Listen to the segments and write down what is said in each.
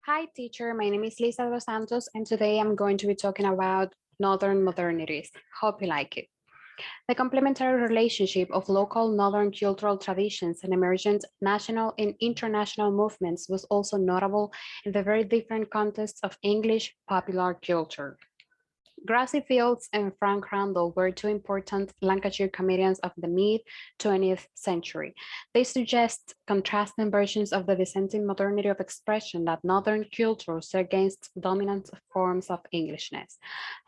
Hi, teacher. My name is Lisa Dos Santos, and today I'm going to be talking about Northern Modernities. Hope you like it. The complementary relationship of local Northern cultural traditions and emergent national and international movements was also notable in the very different contexts of English popular culture. Grassy Fields and Frank Randall were two important Lancashire comedians of the mid-20th century. They suggest contrasting versions of the dissenting modernity of expression that Northern culture set against dominant forms of Englishness.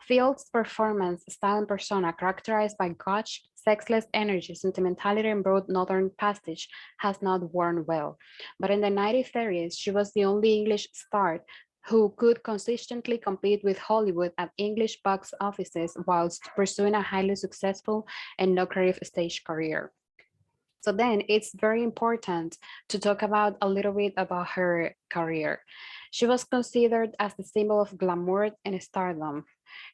Fields' performance, style and persona, characterized by gauche, sexless energy, sentimentality, and broad Northern passage, has not worn well. But in the 1930s, she was the only English star who could consistently compete with Hollywood at English box offices whilst pursuing a highly successful and lucrative stage career. So then it's very important to talk about a little bit about her career. She was considered as the symbol of glamour and stardom.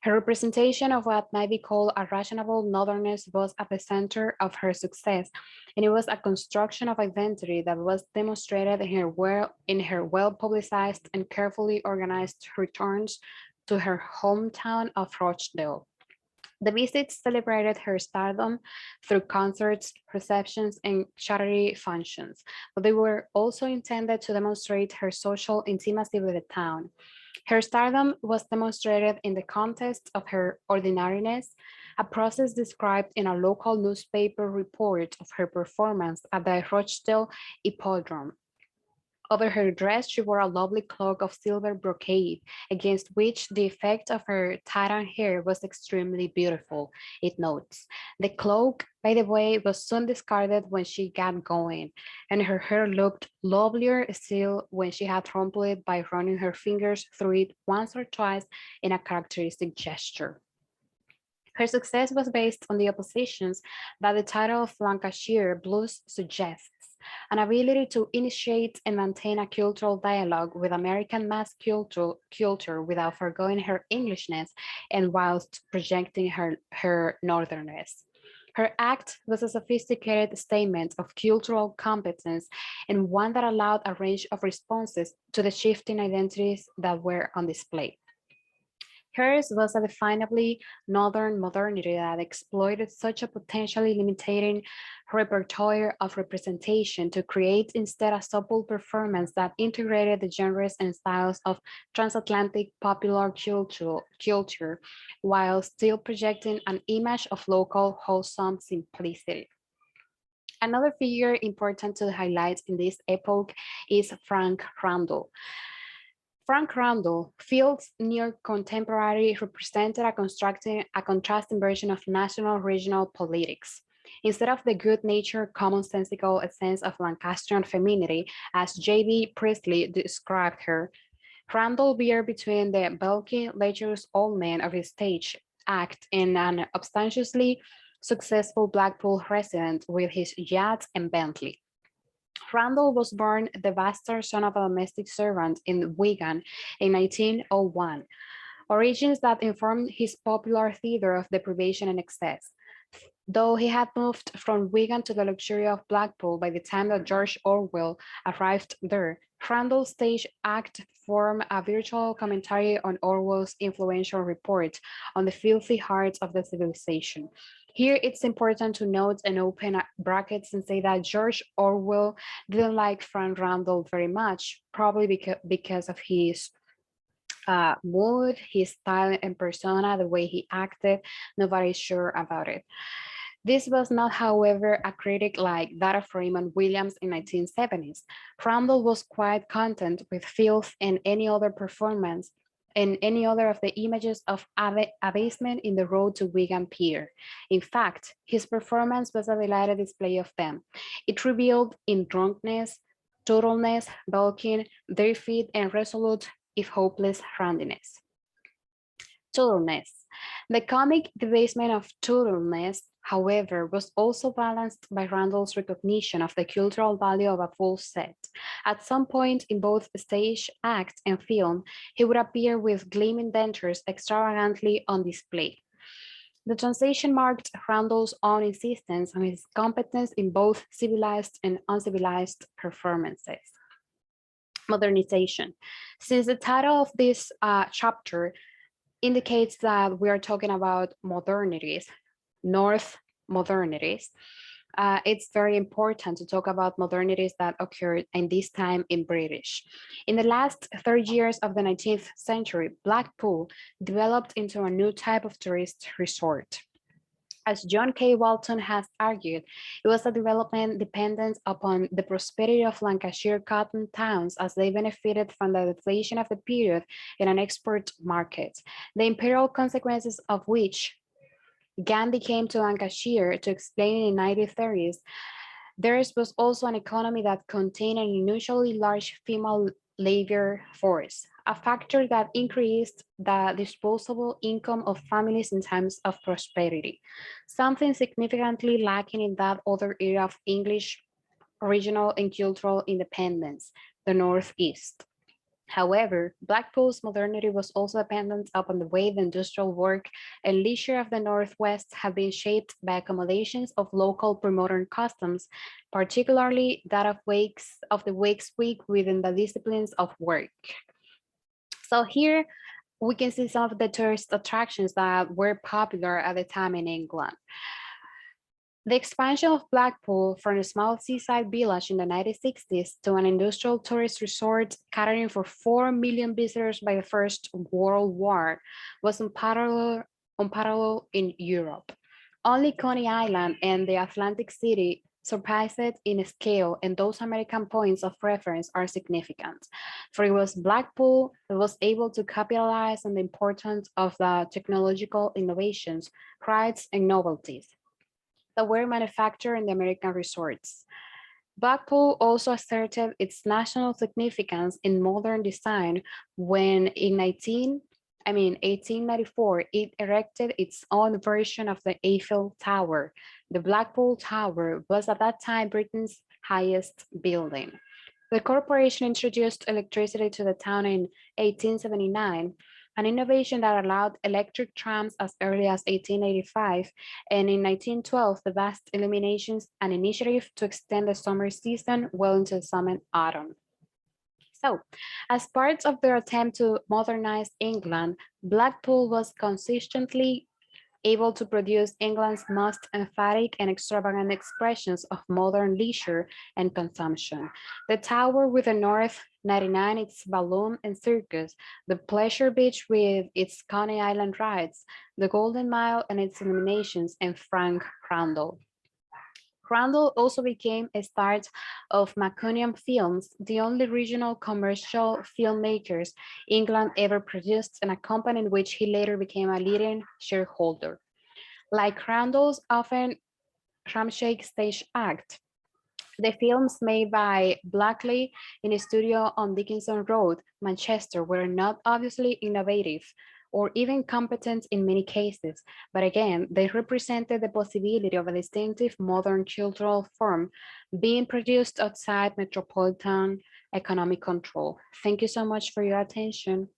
Her representation of what might be called a rational northerness was at the center of her success, and it was a construction of identity that was demonstrated in her well-publicized and carefully organized returns to her hometown of Rochdale. The visits celebrated her stardom through concerts, receptions, and charity functions, but they were also intended to demonstrate her social intimacy with the town. Her stardom was demonstrated in the context of her ordinariness, a process described in a local newspaper report of her performance at the Rochdale Hippodrome. Over her dress, she wore a lovely cloak of silver brocade, against which the effect of her tightened hair was extremely beautiful, it notes. The cloak, by the way, was soon discarded when she got going, and her hair looked lovelier still when she had rumpled it by running her fingers through it once or twice in a characteristic gesture. Her success was based on the oppositions that the title of Lancashire Blues suggests, an ability to initiate and maintain a cultural dialogue with American culture without forgoing her Englishness and whilst projecting her northernness. Her act was a sophisticated statement of cultural competence and one that allowed a range of responses to the shifting identities that were on display. Hers was a definably northern modernity that exploited such a potentially limiting repertoire of representation to create instead a supple performance that integrated the genres and styles of transatlantic popular culture while still projecting an image of local wholesome simplicity. Another figure important to highlight in this epoch is Frank Randall. Frank Randall, Field's near contemporary, represented a contrasting version of national regional politics. Instead of the good-natured, commonsensical sense of Lancastrian femininity, as J.B. Priestley described her, Randall veered between the bulky, lecherous old man of his stage act and an obnoxiously successful Blackpool resident with his yacht and Bentley. Randall was born the bastard son of a domestic servant in Wigan in 1901, origins that informed his popular theatre of deprivation and excess. Though he had moved from Wigan to the luxury of Blackpool by the time that George Orwell arrived there, Randall's stage act formed a virtual commentary on Orwell's influential report on the filthy hearts of the civilization. Here, it's important to note and open brackets and say that George Orwell didn't like Frank Randall very much, probably because of his mood, his style and persona, the way he acted. Nobody's sure about it. This was not, however, a critic like that of Raymond Williams in 1970s. Randall was quite content with filth and any other performance and any other of the images of abasement in the road to Wigan Pier. In fact, his performance was a delighted display of them. It revealed in drunkenness, totalness, bulking, their feet, and resolute, if hopeless, randiness. Totalness. The comic debasement of totalness, however, was also balanced by Randall's recognition of the cultural value of a full set. At some point in both stage act and film, he would appear with gleaming dentures extravagantly on display. The translation marked Randall's own insistence on his competence in both civilized and uncivilized performances. modernization. Since the title of this chapter indicates that we are talking about modernities, North modernities, it's very important to talk about modernities that occurred in this time in British. In the last 30 years of the 19th century, Blackpool developed into a new type of tourist resort. As John K. Walton has argued, it was a development dependent upon the prosperity of Lancashire cotton towns as they benefited from the deflation of the period in an export market, the imperial consequences of which Gandhi came to Lancashire to explain in the 1930s. Theirs was also an economy that contained an unusually large female labor force, a factor that increased the disposable income of families in times of prosperity, something significantly lacking in that other era of English regional and cultural independence, the Northeast. However, Blackpool's modernity was also dependent upon the way the industrial work and leisure of the Northwest have been shaped by accommodations of local pre-modern customs, particularly that of the Wakes Week within the disciplines of work. So here we can see some of the tourist attractions that were popular at the time in England. The expansion of Blackpool from a small seaside village in the 1960s to an industrial tourist resort catering for 4 million visitors by the First World War was unparalleled in Europe. Only Coney Island and the Atlantic City surpassed it in scale, and those American points of reference are significant. For it was Blackpool that was able to capitalize on the importance of the technological innovations, rides, and novelties that were manufactured in the American resorts. Blackpool also asserted its national significance in modern design when in 1894, it erected its own version of the Eiffel Tower. The Blackpool Tower was at that time Britain's highest building. The corporation introduced electricity to the town in 1879, an innovation that allowed electric trams as early as 1885, and in 1912, the vast illuminations, an initiative to extend the summer season well into the summer and autumn. So, as part of their attempt to modernize England, Blackpool was consistently able to produce England's most emphatic and extravagant expressions of modern leisure and consumption. The Tower with the North 99, its balloon and circus, the Pleasure Beach with its Coney Island rides, the Golden Mile and its illuminations, and Frank Randall. Randall also became a star of Macunium Films, the only regional commercial filmmakers England ever produced, and a company in which he later became a leading shareholder. Like Randall's often ramshackle stage act, the films made by Blackley in a studio on Dickinson Road, Manchester, were not obviously innovative or even competent in many cases, but again, they represented the possibility of a distinctive modern cultural form being produced outside metropolitan economic control. Thank you so much for your attention.